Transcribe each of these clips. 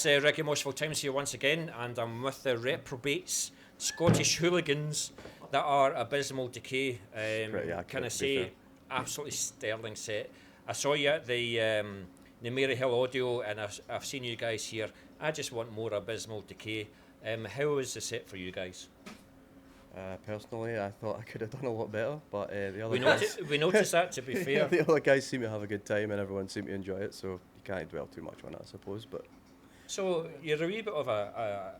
It's Ricky Mossville Times here once again, and I'm with the reprobates, Scottish hooligans that are Abysmal Decay. Can I say, absolutely sterling set. I saw you at the Maryhill Audio, and I've seen you guys here. I just want more Abysmal Decay. How was the set for you guys? Personally, I thought I could have done a lot better, but the other we noticed that, to be fair. The other guys seem to have a good time, and everyone seemed to enjoy it, so you can't dwell too much on it, I suppose. But so you're a wee bit of a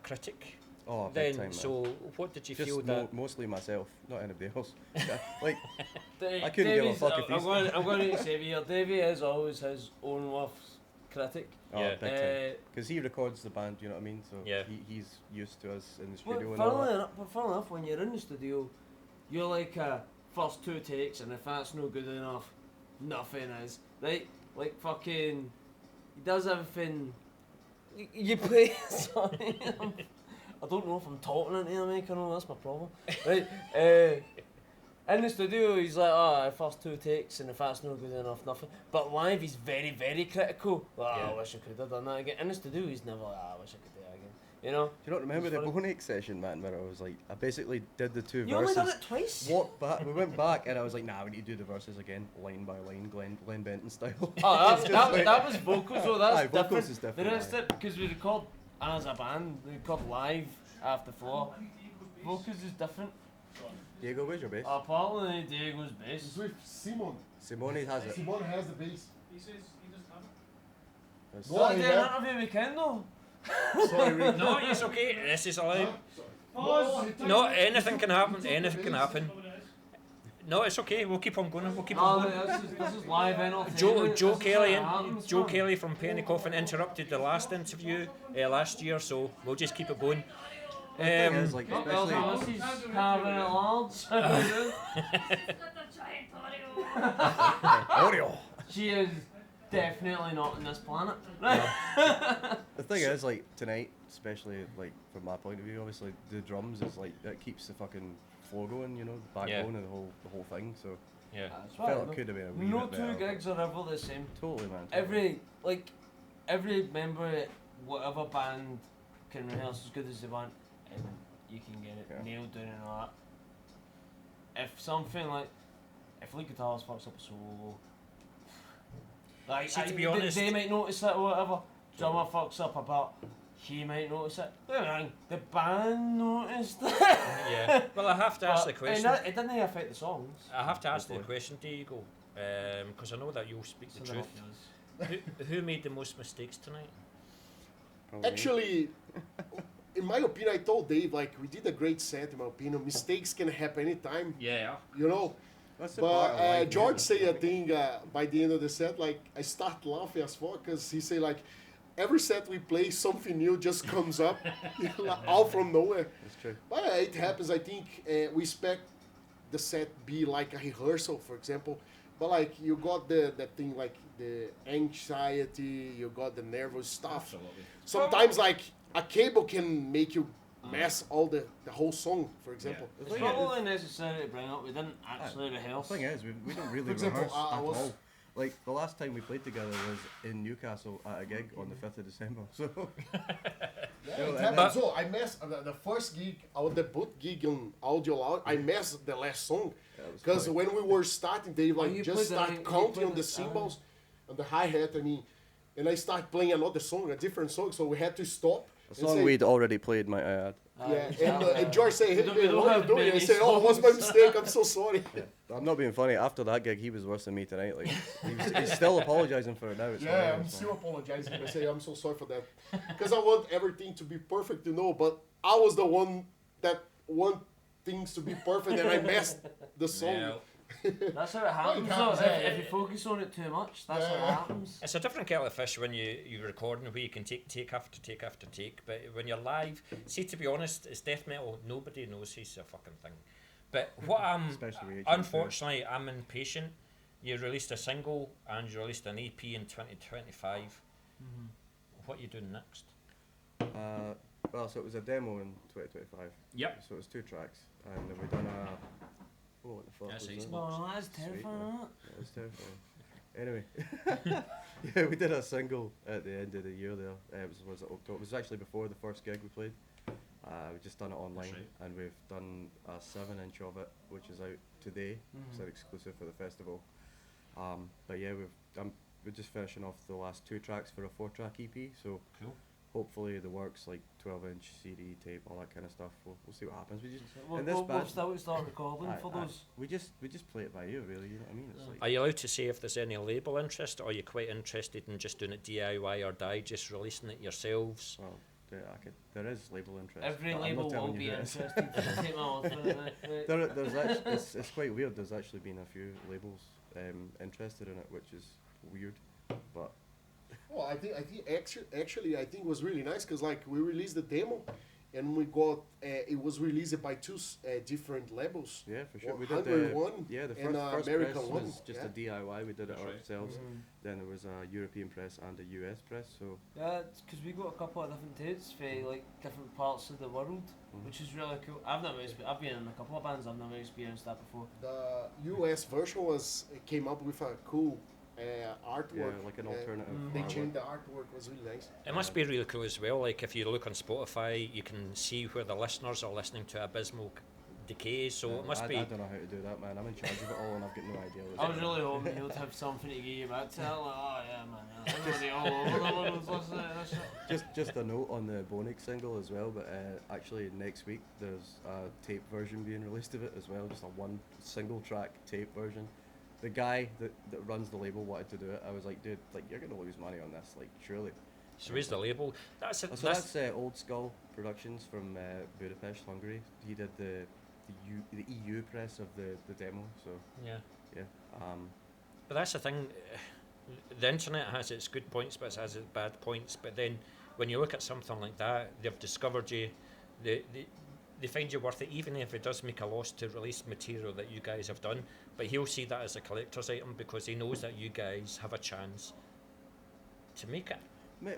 critic. Oh, then, time, so what did you just feel that? Mostly myself, not anybody else. Like, I couldn't give a fuck if I'm going to say here, Davey is always his own worst critic. Oh, big time. Because he records the band, you know what I mean? So he's used to us in the studio and all that. But funnily enough, when you're in the studio, you're like first 2 takes, and if that's no good enough, nothing is. Right? Like fucking, he does everything. You play. Sorry, I don't know if I'm talking into the mic or not. That's my problem. Right? In the studio, he's like, first 2 takes, and if that's no good enough, nothing. But live, he's very, very critical. I wish I could have done that again. In the studio, he's never like, I wish I could do that again. You know? Do you not remember the Bonake session, man, where I was like, I basically did the 2 verses. You only done it twice? Walked back, we went back, and I was like, nah, we need to do the verses again, line by line, Glenn Benton style. Oh, that was vocals, though. That's different. Vocals is different. The rest of it, because we record as a band, we record live off the floor. Vocals is different. Diego, where's your bass? Apparently, Diego's bass. It's with Simon. Simone has it. Simon has the bass. He says he doesn't have it. What, did an interview with Kendo? Sorry, Rick. No, it's okay. This is allowed. Pause. No, anything can happen. Anything can happen. No, it's okay. We'll keep on going. We'll keep on going. This is live entertainment. Joe Kelly from Penny Coffin interrupted the last interview last year, so we'll just keep it going. Like, Lucy's having it large. Oreo. She is definitely not on this planet. The thing is, like, tonight, especially, like, from my point of view, obviously, the drums is, like, that keeps the fucking flow going, you know, the backbone of the whole thing, so... Yeah. I felt it could have been a wee no bit better. two gigs are ever the same. Totally, man. Totally. Every member of whatever band can rehearse as good as they want, and you can get it nailed down and all that. If something like, if lead guitarist fucks up a solo, like, see, to be honest, they might notice it or whatever. Drummer fucks up a bit, he might notice it. The band noticed it. Yeah. Well, I have to ask the question. It didn't affect the songs. I have to ask the question, Diego, because I know that you'll speak the truth. Who made the most mistakes tonight? Probably. Actually, in my opinion, I told Dave, like, we did a great set, in my opinion. Mistakes can happen anytime. Yeah. You know? That's the part I But like, George say a thing by the end of the set, like, I start laughing as fuck, because he say, like, every set we play, something new just comes up, like, out from nowhere. That's true. But it happens. I think we expect the set be like a rehearsal, for example. But like you got that thing like the anxiety, you got the nervous stuff. Absolutely. Sometimes like a cable can make you mess all the whole song, for example. Yeah. It's probably necessary to bring up. We didn't actually rehearse. The thing is, we don't really For example, rehearse I at was- all. Like, the last time we played together was in Newcastle at a gig on the 5th of December, so... Yeah, it happened. So I messed the first gig, our debut gig on Audio Loud. I messed the last song because when we were starting, they like just start counting on the cymbals, on the hi hat. I mean, and I start playing another song, a different song. So we had to stop. A song we'd already played, might I add. And George said, "Hey, we don't what are you have doing?" I many said, "Oh, what's my mistake? I'm so sorry." I'm not being funny. After that gig, he was worse than me tonight. Like, he's still apologising for it now. It's Yeah, hilarious, I'm man. still apologizing. I say I'm so sorry for that because I want everything to be perfect, you know. But I was the one that want things to be perfect, and I messed the song. Yeah. That's how it happens. happens, though. yeah. If you focus on it too much, that's how it happens. It's a different kettle of fish when you're recording where you can take after take after take, but when you're live, see, to be honest, it's death metal, nobody knows it's a fucking thing. But what Especially with HM2. unfortunately, I'm impatient. You released a single and you released an EP in 2025. Mm-hmm. What are you doing next? Well, so it was a demo in 2025. Yep. So it was 2 tracks, and then we done a... Oh, what the fuck That's was easy. that? No, that's Sweet, terrifying. man. That was terrifying. Anyway, Yeah, we did a single at the end of the year there. It was October. It was actually before the first gig we played. We've just done it online, and we've done a 7-inch of it, which is out today. It's an exclusive for the festival. But yeah, we're just finishing off the last 2 tracks for a 4-track EP. So cool. Hopefully the works, like 12-inch CD tape, all that kind of stuff. We'll see what happens. We just We'll start recording for those. We just play it by ear, really. You know what I mean? It's like, are you allowed to say if there's any label interest, or are you quite interested in just doing it DIY or die, just releasing it yourselves? Well, there is label interest. Every label will be interested. Take my word for it. There's actually, it's quite weird. There's actually been a few labels interested in it, which is weird, but. Well, I think actually I think it was really nice because like we released the demo, and we got it was released by 2 different labels. Yeah, for sure. We did the one. Yeah, the and first American press one. was just a DIY. We did it ourselves. Then there was a European press and a US press. So yeah, because we got a couple of different tapes for like different parts of the world, which is really cool. I've been in a couple of bands. I've never experienced that before. The US version came up with a cool artwork. Yeah, like an alternative. They changed the artwork. Was really nice. It must be really cool as well. Like if you look on Spotify, you can see where the listeners are listening to Abysmal Decay. So it must be. I don't know how to do that, man. I'm in charge of it all, and I've got no idea. I was really hoping you'd have something to give you back to. Like, oh yeah, man. Everybody all over the world listening to this shit. Just a note on the Bonic single as well, but actually next week there's a tape version being released of it as well, just a 1 single track tape version. The guy that runs the label wanted to do it. I was like, dude, like you're gonna lose money on this, like surely. So where's the label? That's Old Skull Productions from Budapest, Hungary. He did the EU press of the demo. So yeah. But that's the thing. The internet has its good points, but it has its bad points. But then when you look at something like that, they've discovered you. They find you worth it, even if it does make a loss to release material that you guys have done. But he'll see that as a collector's item because he knows that you guys have a chance to make it.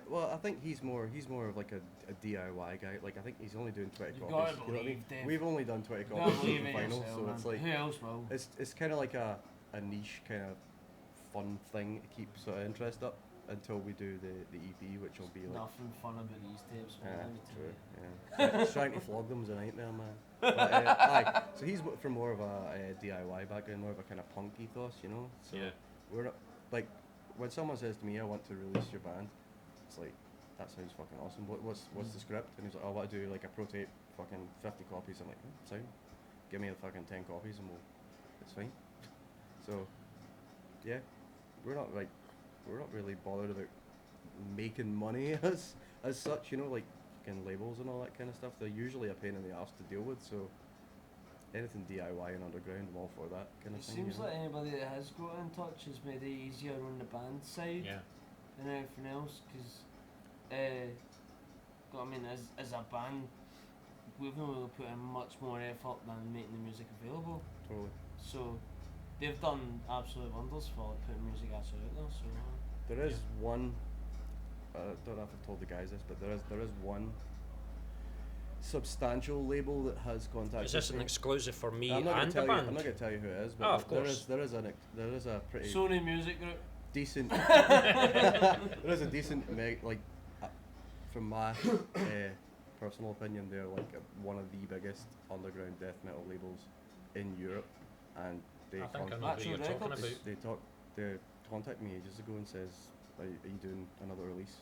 Well, I think he's more of like a DIY guy. Like I think he's only doing 20 copies. Gotta You know what I mean? believe, We've only done 20 copies of the final, yourself, so man. it's like Who else will? it's kind of like a niche kind of fun thing to keep sort of interest up until we do the EP, which will be like Nothing fun about these tapes. true. Trying to flog them is a nightmare, man. But, aye. So he's from more of a DIY background, more of a kind of punk ethos, you know. So we're not like when someone says to me, "I want to release your band," it's like that sounds fucking awesome. What's the script? And he's like, "Oh, I want to do like a pro tape, fucking 50 copies." I'm like, "Sound, give me the fucking 10 copies and it's fine." So yeah, we're not really bothered about making money as such, you know, like fucking labels and all that kind of stuff. They're usually a pain in the arse to deal with, so anything DIY and underground, I'm all for that kind of thing. It seems like anybody that has got in touch has made it easier on the band side than everything else, because I mean, as a band, we've not really put in much more effort than making the music available. Totally. So they've done absolute wonders for like putting music actually out there. So there is one. I don't know if I've told the guys this, but there is one substantial label that has contacted. Is this an exclusive for me and the band? band? I'm not going to tell you who it is, but of course. there is a pretty Sony Music Group. decent. There is a decent from my personal opinion, they're like one of the biggest underground death metal labels in Europe, and they I think I know who you're talking about. They contact me ages ago and says, are you doing another release?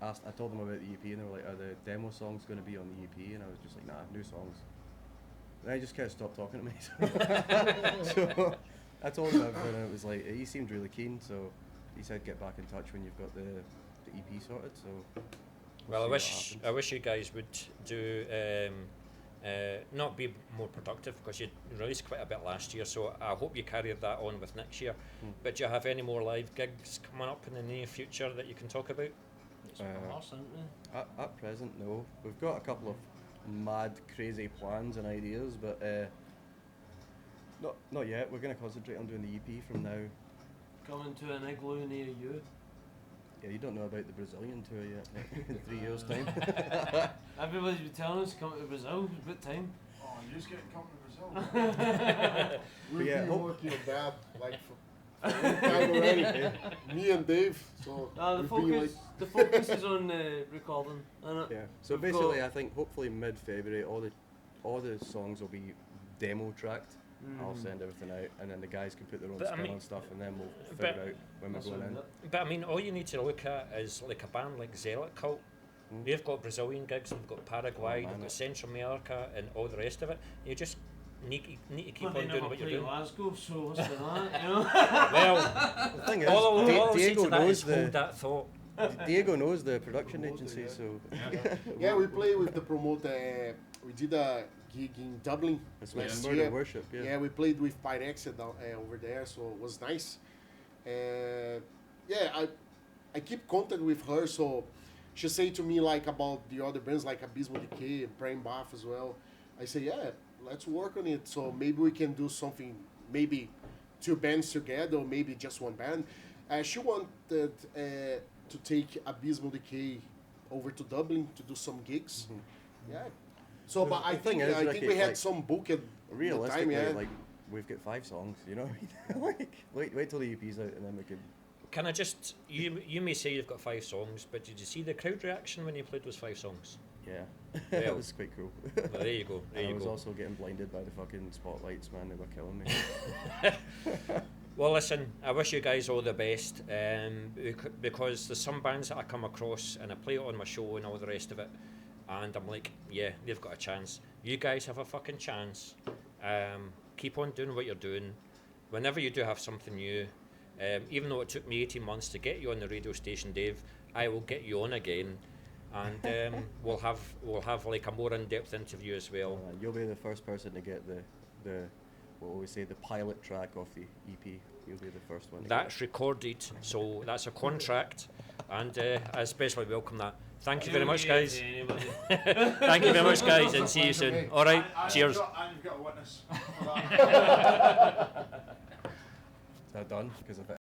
I told them about the EP and they were like, are the demo songs going to be on the EP? And I was just like, nah, new songs. And I just kind of stopped talking to me. So I told him everything and it was like, he seemed really keen, so he said get back in touch when you've got the EP sorted. So well, I wish you guys would do not be more productive, because you released quite a bit last year, so I hope you carry that on with next year. But do you have any more live gigs coming up in the near future that you can talk about? At present, no. We've got a couple of mad, crazy plans and ideas, but not yet. We're going to concentrate on doing the EP from now. Coming to an igloo near you. Yeah, you don't know about the Brazilian tour yet. In 3 years' time. Everybody's been telling us to come to Brazil. It's about time. Oh, you just get to come to Brazil. We've Yeah, been working on that like time already. Me and Dave. So the focus is on recording. Yeah. So basically, I think hopefully mid-February, all the songs will be demo tracked. I'll send everything out, and then the guys can put their own spin on stuff, and then we'll figure out when we're going in. But I mean, all you need to look at is like a band like Zealot Cult. They've got Brazilian gigs, they've got Paraguay, they've got Central America, and all the rest of it. You just need to keep on doing what you're doing. Glasgow, so what's the that, you know? Well, the thing is, all Diego knows hold that thought. Diego knows the production agency, so yeah, we play with the promoter. We did a gig in Dublin last year. Worship, yeah, we played with Pyrex over there, so it was nice. Yeah, I keep contact with her, so she say to me like about the other bands like Abysmal Decay and BrainBath as well. I say, yeah, let's work on it. So maybe we can do something, maybe 2 bands together, or maybe just 1 band. She wanted to take Abysmal Decay over to Dublin to do some gigs. Yeah. So, but I think we had some book at realistically, the time, like we've got 5 songs, you know. Like wait till the EP's out, and then we can. Can I just you may say you've got 5 songs, but did you see the crowd reaction when you played those 5 songs? Yeah, well, that was quite cool. Well, there you go. I was also getting blinded by the fucking spotlights, man. They were killing me. Well, listen, I wish you guys all the best, because there's some bands that I come across and I play it on my show and all the rest of it, and I'm like, yeah, they've got a chance. You guys have a fucking chance. Keep on doing what you're doing. Whenever you do have something new, even though it took me 18 months to get you on the radio station, Dave, I will get you on again, and we'll have like a more in-depth interview as well. You'll be the first person to get the what we say, the pilot track off the EP. You'll be the first one. That's recorded, so that's a contract, and I especially welcome that. Thank you very much, guys. Thank you very much, guys, and see you soon. All right, cheers. I've got a witness for that. Is that done? Because if it